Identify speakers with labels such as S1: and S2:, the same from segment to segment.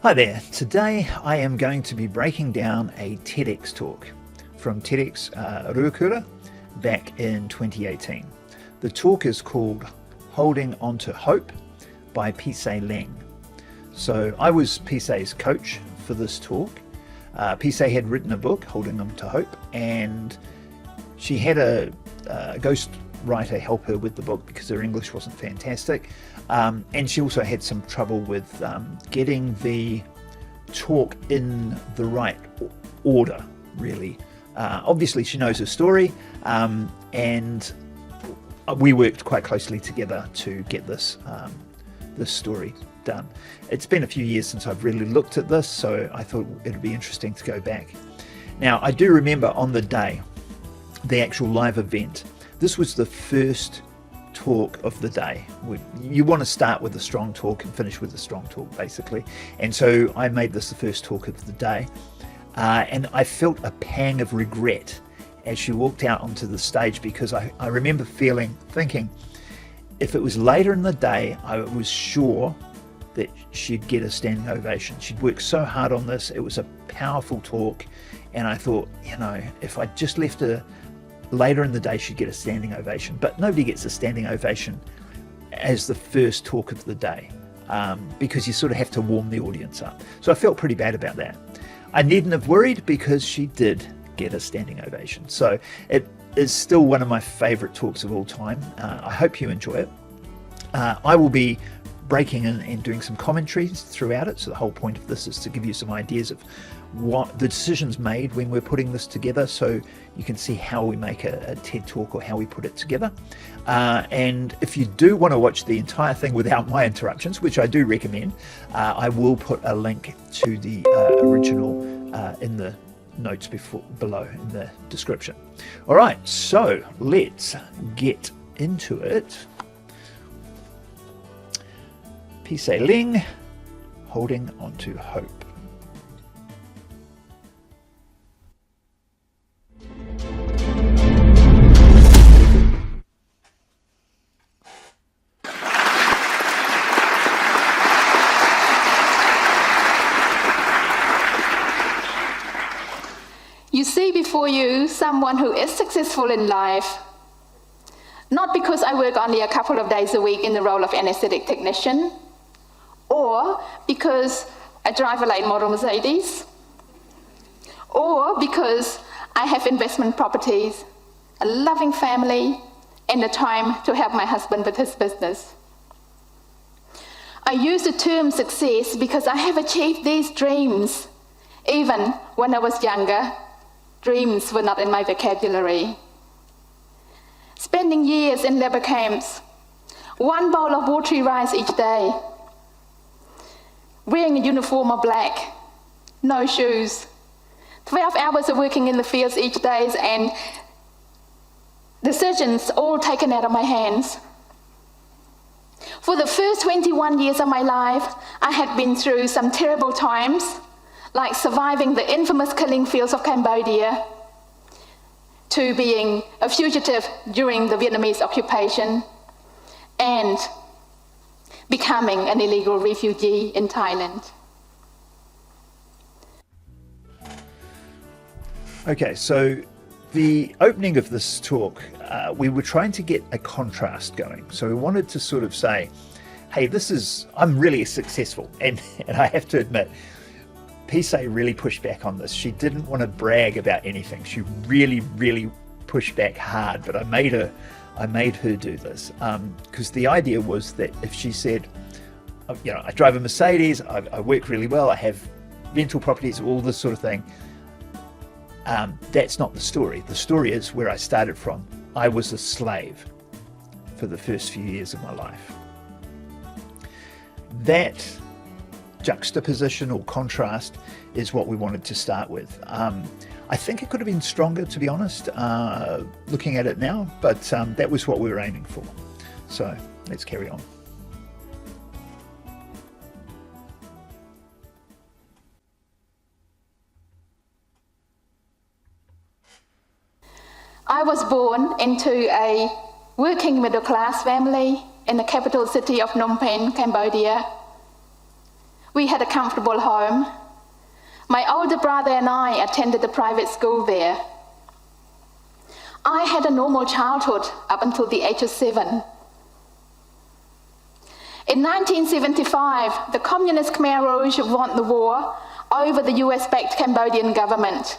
S1: Hi there. Today I am going to be breaking down a TEDx talk from TEDxRuakura back in 2018. The talk is called Holding On to Hope by Pisey Leng. So I was Pisey's coach for this talk. Pisey had written a book, Holding On to Hope, and she had a ghost writer help her with the book because her English wasn't fantastic, and she also had some trouble with getting the talk in the right order, really. Obviously she knows her story, and we worked quite closely together to get this story done. It's been a few years since I've really looked at this, so I thought it'd be interesting to go back. Now, I do remember on the day, the actual live event, this was the first talk of the day. You want to start with a strong talk and finish with a strong talk, basically. And so I made this the first talk of the day. And I felt a pang of regret as she walked out onto the stage, because I remember thinking, if it was later in the day, I was sure that she'd get a standing ovation. She'd worked so hard on this. It was a powerful talk. And I thought, if I just left her later in the day, she'd get a standing ovation. But nobody gets a standing ovation as the first talk of the day, because you sort of have to warm the audience up. So I felt pretty bad about that. I needn't have worried, because she did get a standing ovation. So it is still one of my favorite talks of all time. I hope you enjoy it. I will be breaking in and doing some commentaries throughout it. So the whole point of this is to give you some ideas of what the decisions made when we're putting this together, so you can see how we make a TED talk or how we put it together. And if you do want to watch the entire thing without my interruptions, which I do recommend, I will put a link to the original in the notes below in the description. All right, so let's get into it. Pisey Leng, Holding On to Hope.
S2: You see before you someone who is successful in life, not because I work only a couple of days a week in the role of anesthetic technician, or because I drive a late model Mercedes, or because I have investment properties, a loving family, and the time to help my husband with his business. I use the term success because I have achieved these dreams. Even when I was younger, dreams were not in my vocabulary. Spending years in labor camps, one bowl of watery rice each day, wearing a uniform of black, no shoes, 12 hours of working in the fields each day, and decisions all taken out of my hands. For the first 21 years of my life, I had been through some terrible times, like surviving the infamous killing fields of Cambodia, to being a fugitive during the Vietnamese occupation, and becoming an illegal refugee in Thailand.
S1: Okay, so the opening of this talk, we were trying to get a contrast going. So we wanted to sort of say, hey, I'm really successful. And I have to admit, Pisey really pushed back on this. She didn't want to brag about anything. She really, really pushed back hard, but I made her do this, because the idea was that if she said, I drive a Mercedes, I work really well, I have rental properties, all this sort of thing, that's not the story. The story is where I started from. I was a slave for the first few years of my life. That juxtaposition or contrast is what we wanted to start with. I think it could have been stronger, to be honest, looking at it now, but that was what we were aiming for. So let's carry on.
S2: I was born into a working middle-class family in the capital city of Phnom Penh, Cambodia. We had a comfortable home. My older brother and I attended a private school there. I had a normal childhood up until the age of 7. In 1975, the Communist Khmer Rouge won the war over the US-backed Cambodian government.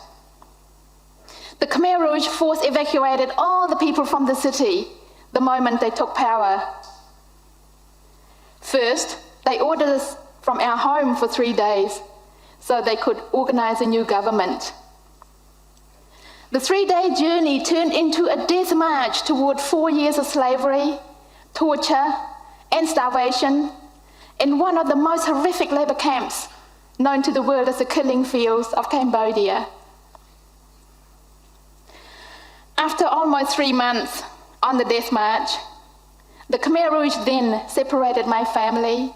S2: The Khmer Rouge force evacuated all the people from the city the moment they took power. First, they ordered us from our home for 3 days so they could organize a new government. The 3-day journey turned into a death march toward 4 years of slavery, torture, and starvation in one of the most horrific labor camps known to the world as the killing fields of Cambodia. After almost 3 months on the death march, the Khmer Rouge then separated my family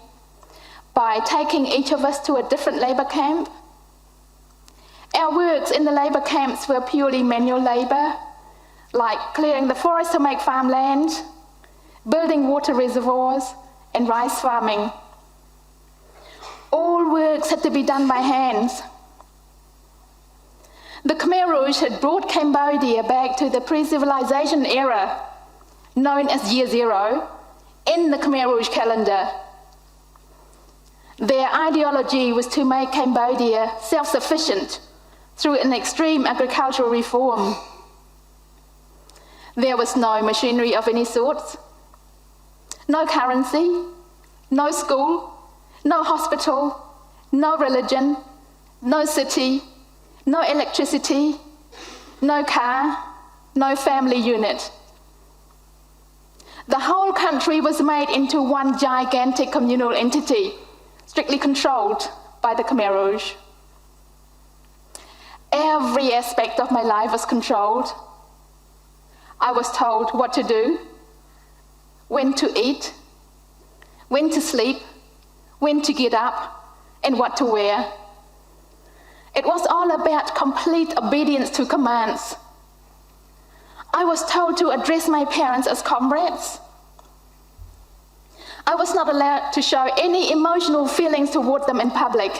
S2: by taking each of us to a different labor camp. Our works in the labor camps were purely manual labor, like clearing the forest to make farmland, building water reservoirs, and rice farming. All works had to be done by hands. The Khmer Rouge had brought Cambodia back to the pre-civilization era, known as Year Zero, in the Khmer Rouge calendar. Their ideology was to make Cambodia self-sufficient through an extreme agricultural reform. There was no machinery of any sort, no currency, no school, no hospital, no religion, no city, no electricity, no car, no family unit. The whole country was made into one gigantic communal entity, strictly controlled by the Khmer Rouge. Every aspect of my life was controlled. I was told what to do, when to eat, when to sleep, when to get up, and what to wear. It was all about complete obedience to commands. I was told to address my parents as comrades. I was not allowed to show any emotional feelings toward them in public.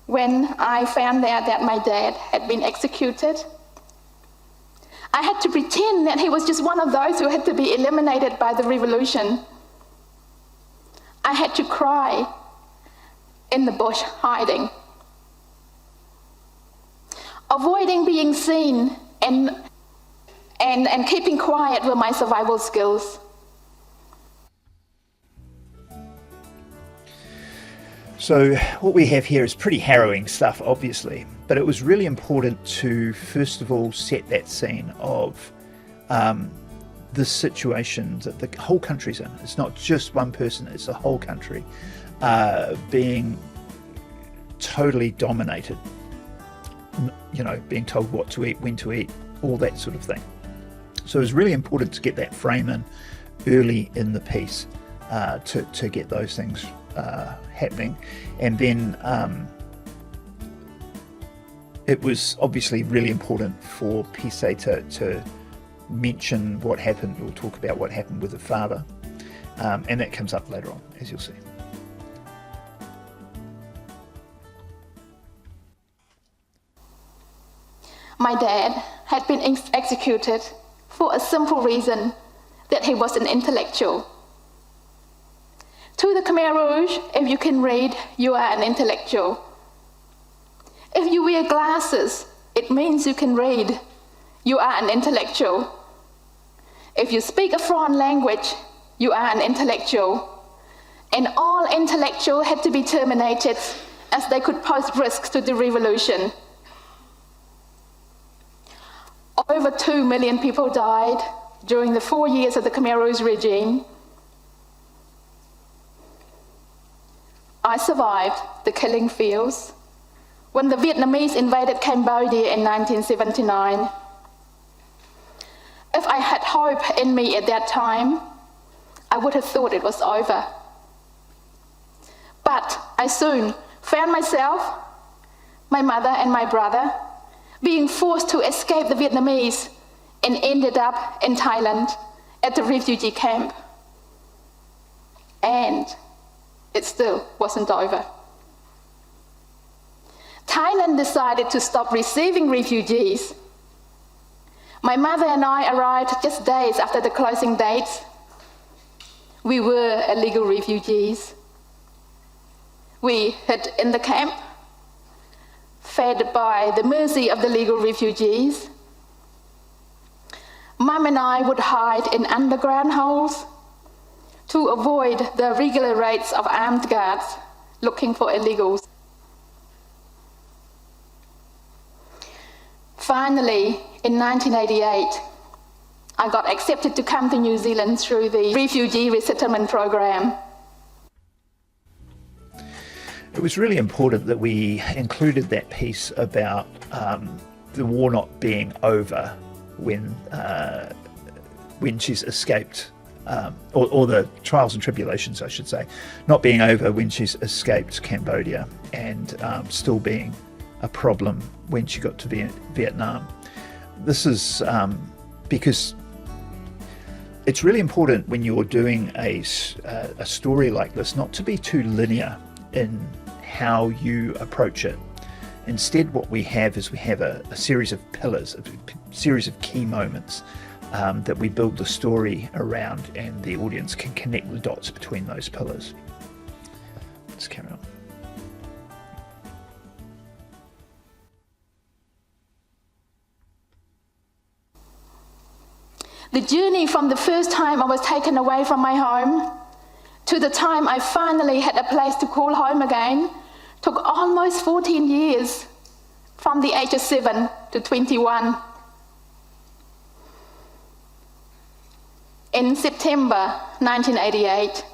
S2: When I found out that my dad had been executed, I had to pretend that he was just one of those who had to be eliminated by the revolution. I had to cry in the bush, hiding. Avoiding being seen and keeping quiet were my survival skills.
S1: So what we have here is pretty harrowing stuff, obviously, but it was really important to, first of all, set that scene of the situation that the whole country's in. It's not just one person, it's the whole country being totally dominated, you know, being told what to eat, when to eat, all that sort of thing. So it was really important to get that frame in early in the piece to get those things happening. And then it was obviously really important for Pisey to mention what happened, or talk about what happened with the father, and that comes up later on, as you'll see.
S2: My dad had been executed for a simple reason, that he was an intellectual. To the Khmer Rouge, if you can read, you are an intellectual. If you wear glasses, it means you can read. You are an intellectual. If you speak a foreign language, you are an intellectual. And all intellectuals had to be terminated, as they could pose risks to the revolution. Over 2 million people died during the 4 years of the Khmer Rouge regime. I survived the killing fields when the Vietnamese invaded Cambodia in 1979. If I had hope in me at that time, I would have thought it was over. But I soon found myself, my mother and my brother, being forced to escape the Vietnamese, and ended up in Thailand at the refugee camp. And it still wasn't over. Thailand decided to stop receiving refugees. My mother and I arrived just days after the closing dates. We were illegal refugees. We hid in the camp, fed by the mercy of the legal refugees. Mum and I would hide in underground holes to avoid the regular raids of armed guards looking for illegals. Finally, in 1988, I got accepted to come to New Zealand through the refugee resettlement program.
S1: It was really important that we included that piece about the war not being over when she's escaped, or the trials and tribulations, I should say, not being over when she's escaped Cambodia and still being a problem when she got to Vietnam. This is because it's really important when you're doing a story like this not to be too linear in how you approach it. Instead, what we have is a series of pillars, a series of key moments that we build the story around, and the audience can connect the dots between those pillars. Let's carry on.
S2: The journey from the first time I was taken away from my home to the time I finally had a place to call home again took almost 14 years, from the age of 7 to 21. In September 1988,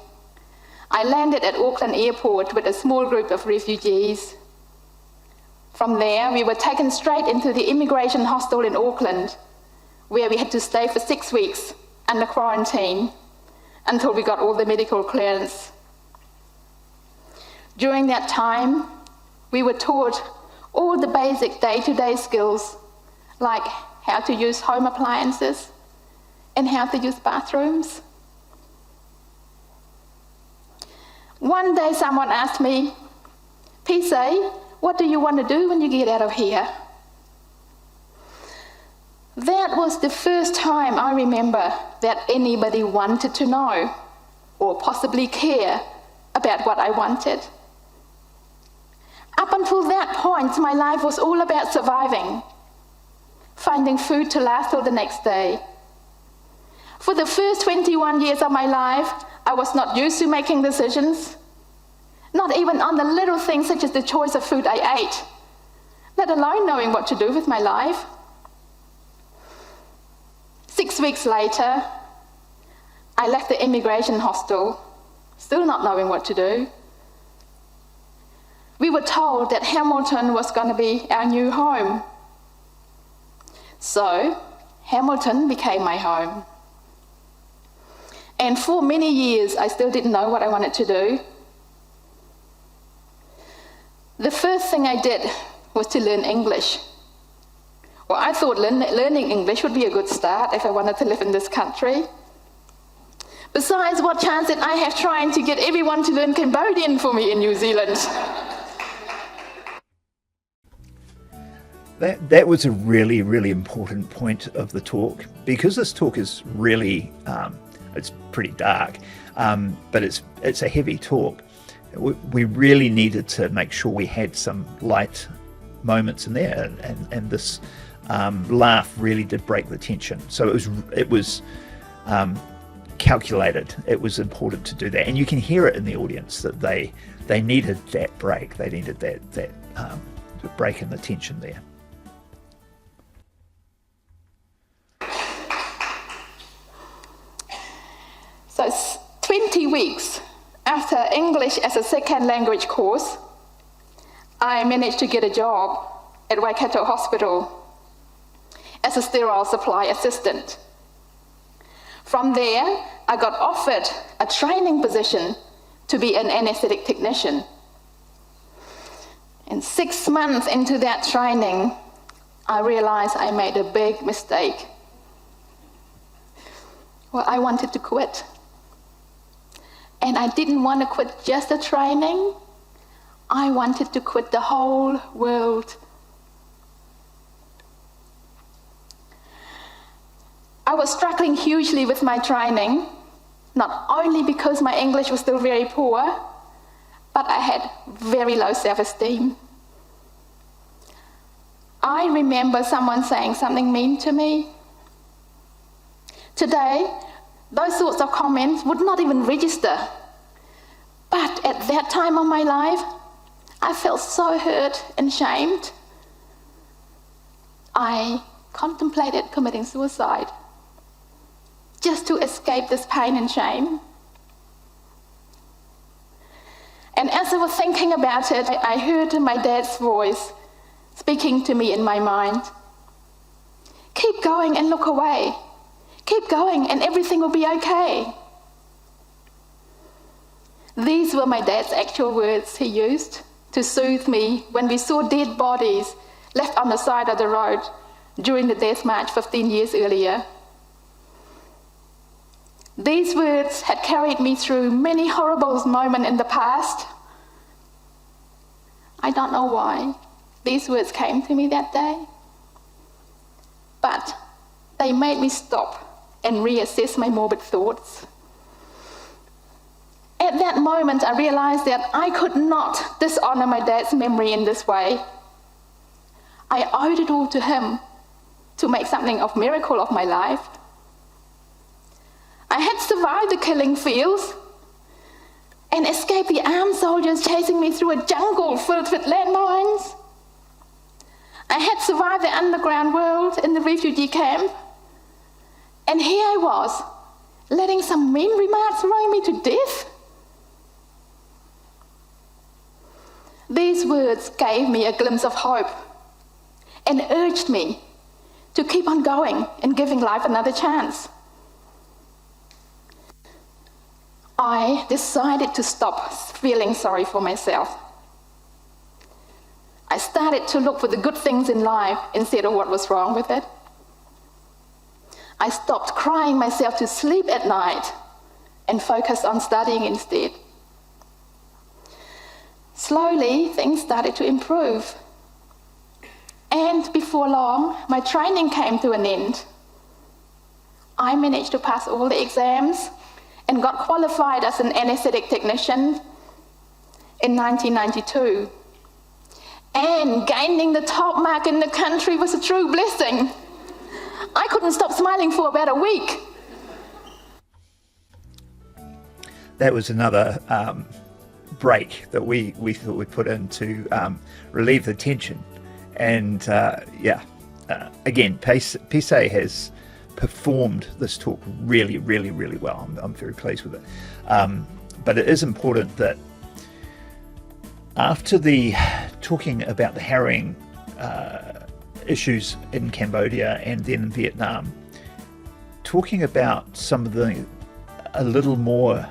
S2: I landed at Auckland Airport with a small group of refugees. From there, we were taken straight into the immigration hostel in Auckland, where we had to stay for 6 weeks under quarantine until we got all the medical clearance. During that time, we were taught all the basic day-to-day skills, like how to use home appliances and how to use bathrooms. One day someone asked me, "Pisey, what do you want to do when you get out of here?" That was the first time I remember that anybody wanted to know or possibly care about what I wanted. Up until that point, my life was all about surviving, finding food to last till the next day. For the first 21 years of my life, I was not used to making decisions, not even on the little things such as the choice of food I ate, let alone knowing what to do with my life. 6 weeks later, I left the immigration hostel, still not knowing what to do. We were told that Hamilton was going to be our new home. So, Hamilton became my home. And for many years, I still didn't know what I wanted to do. The first thing I did was to learn English. Well, I thought learning English would be a good start if I wanted to live in this country. Besides, what chance did I have trying to get everyone to learn Cambodian for me in New Zealand?
S1: That was a really, really important point of the talk, because this talk is really, it's pretty dark, but it's a heavy talk. We really needed to make sure we had some light moments in there, and this laugh really did break the tension. So it was calculated. It was important to do that, and you can hear it in the audience that they needed that break. They needed that break in the tension there.
S2: So 20 weeks after English as a second language course, I managed to get a job at Waikato Hospital as a sterile supply assistant. From there, I got offered a training position to be an anesthetic technician. And 6 months into that training, I realized I made a big mistake. Well, I wanted to quit. And I didn't want to quit just the training. I wanted to quit the whole world. I was struggling hugely with my training, not only because my English was still very poor, but I had very low self-esteem. I remember someone saying something mean to me. Today, those sorts of comments would not even register. But at that time of my life, I felt so hurt and shamed. I contemplated committing suicide just to escape this pain and shame. And as I was thinking about it, I heard my dad's voice speaking to me in my mind. Keep going and look away. Keep going and everything will be okay. These were my dad's actual words he used to soothe me when we saw dead bodies left on the side of the road during the death march 15 years earlier. These words had carried me through many horrible moments in the past. I don't know why these words came to me that day, but they made me stop and reassess my morbid thoughts. At that moment, I realized that I could not dishonor my dad's memory in this way. I owed it all to him to make something of miracle of my life. I had survived the killing fields and escaped the armed soldiers chasing me through a jungle filled with landmines. I had survived the underground world in the refugee camp. And here I was, letting some mean remarks worry me to death. These words gave me a glimpse of hope and urged me to keep on going and giving life another chance. I decided to stop feeling sorry for myself. I started to look for the good things in life instead of what was wrong with it. I stopped crying myself to sleep at night and focused on studying instead. Slowly, things started to improve. And before long, my training came to an end. I managed to pass all the exams and got qualified as an anesthetic technician in 1992. And gaining the top mark in the country was a true blessing. I couldn't stop smiling for about a week.
S1: That was another break that we thought we'd put in to relieve the tension. And again, Pisey has performed this talk really, really, really well. I'm very pleased with it. But it is important that after the talking about the harrowing issues in Cambodia and then in Vietnam, talking about some of the a little more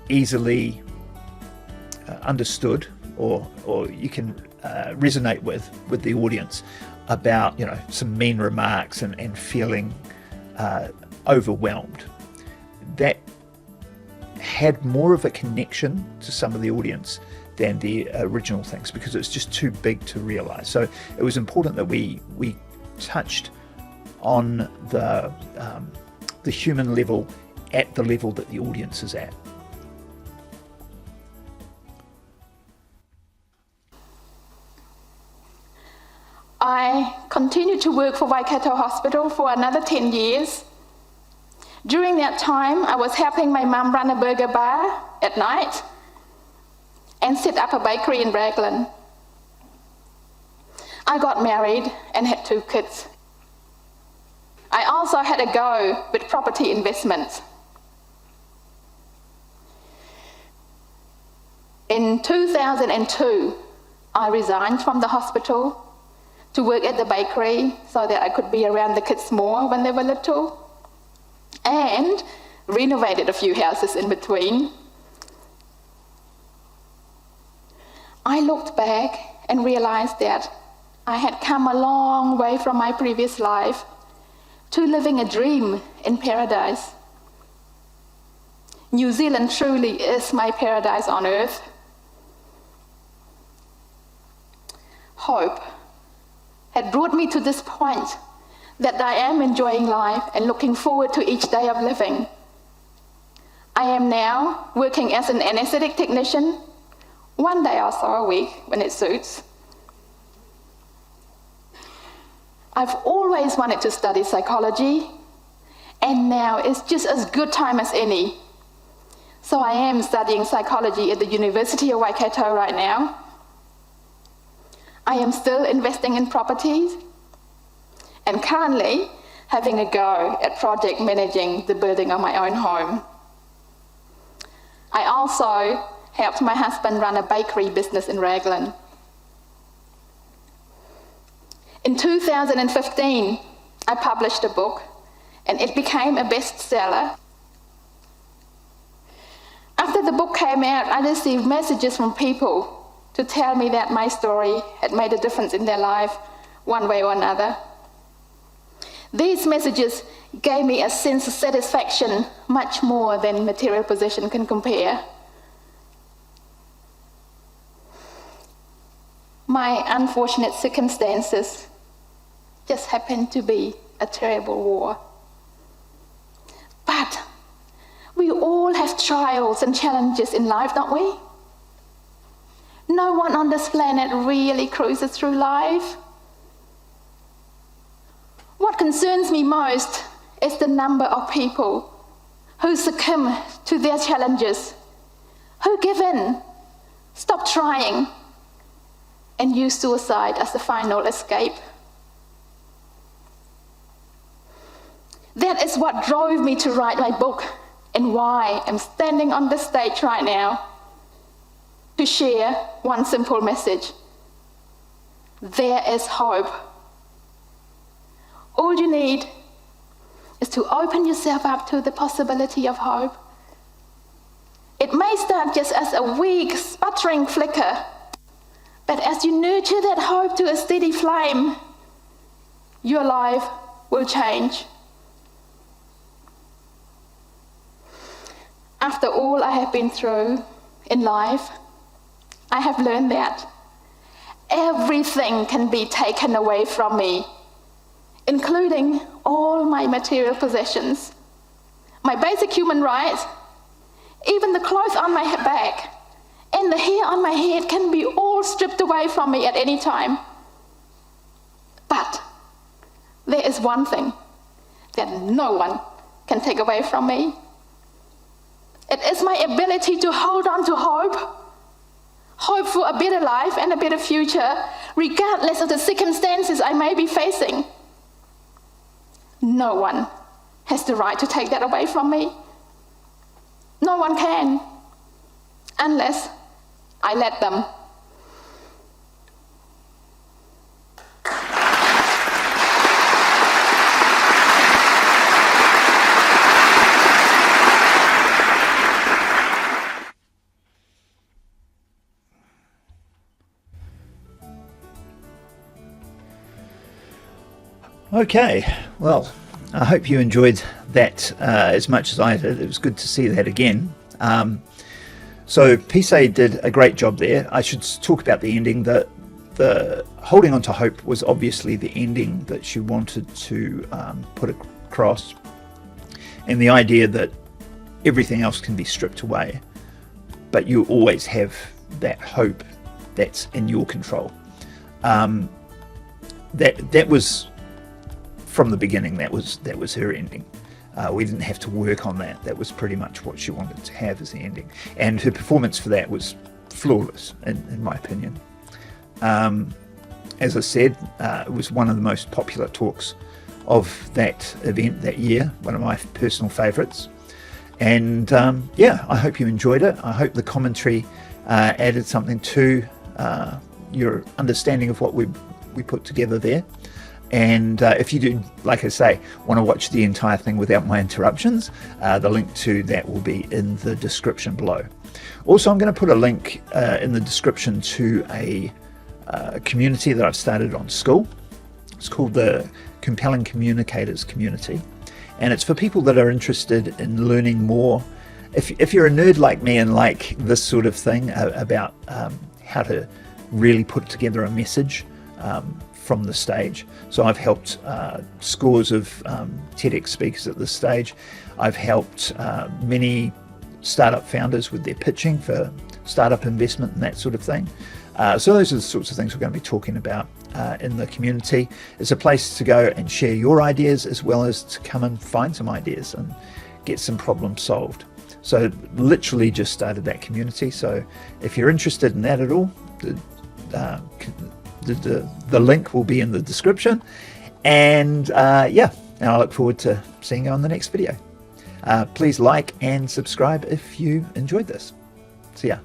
S1: easily understood or you can resonate with the audience about, you know, some mean remarks and feeling overwhelmed. That had more of a connection to some of the audience than the original things, because it's just too big to realize. So it was important that we touched on the human level at the level that the audience is at.
S2: I continued to work for Waikato Hospital for another 10 years. During that time, I was helping my mum run a burger bar at night and set up a bakery in Raglan. I got married and had 2 kids. I also had a go with property investments. In 2002, I resigned from the hospital to work at the bakery so that I could be around the kids more when they were little, and renovated a few houses in between. I looked back and realized that I had come a long way from my previous life to living a dream in paradise. New Zealand truly is my paradise on earth. Hope had brought me to this point that I am enjoying life and looking forward to each day of living. I am now working as an anesthetic technician, one day or so a week when it suits. I've always wanted to study psychology, and now is just as good time as any. So I am studying psychology at the University of Waikato right now. I am still investing in properties and currently having a go at project managing the building of my own home. I also helped my husband run a bakery business in Raglan. In 2015, I published a book and it became a bestseller. After the book came out, I received messages from people to tell me that my story had made a difference in their life one way or another. These messages gave me a sense of satisfaction much more than material possession can compare. My unfortunate circumstances just happened to be a terrible war. But we all have trials and challenges in life, don't we? No one on this planet really cruises through life. What concerns me most is the number of people who succumb to their challenges, who give in, stop trying, and use suicide as the final escape. That is what drove me to write my book and why I'm standing on this stage right now to share one simple message. There is hope. All you need is to open yourself up to the possibility of hope. It may start just as a weak, sputtering flicker, but as you nurture that hope to a steady flame, your life will change. After all I have been through in life, I have learned that everything can be taken away from me, including all my material possessions, my basic human rights, even the clothes on my back, and the hair on my head can be all stripped away from me at any time. But there is one thing that no one can take away from me. It is my ability to hold on to hope. Hope for a better life and a better future, regardless of the circumstances I may be facing. No one has the right to take that away from me. No one can, unless I let them.
S1: Okay, well, I hope you enjoyed that as much as I did. It was good to see that again. So Pisey did a great job there. I should talk about the ending. The holding on to hope was obviously the ending that she wanted to put across, and the idea that everything else can be stripped away, but you always have that hope that's in your control. That was from the beginning. That was her ending. We didn't have to work on that. That was pretty much what she wanted to have as the ending, and her performance for that was flawless in my opinion. As I said, it was one of the most popular talks of that event that year, one of my personal favourites. And yeah, I hope you enjoyed it. I hope the commentary added something to your understanding of what we put together there. And if you do, like I say, want to watch the entire thing without my interruptions, the link to that will be in the description below. Also, I'm going to put a link in the description to a community that I've started on School. It's called the Compelling Communicators Community, and it's for people that are interested in learning more if you're a nerd like me and like this sort of thing about how to really put together a message from the stage. So I've helped scores of TEDx speakers at this stage. I've helped many startup founders with their pitching for startup investment and that sort of thing. So those are the sorts of things we're going to be talking about in the community. It's a place to go and share your ideas, as well as to come and find some ideas and get some problems solved. So literally just started that community. So if you're interested in that at all, the link will be in the description. And yeah, I look forward to seeing you on the next video. Please like and subscribe if you enjoyed this. See ya.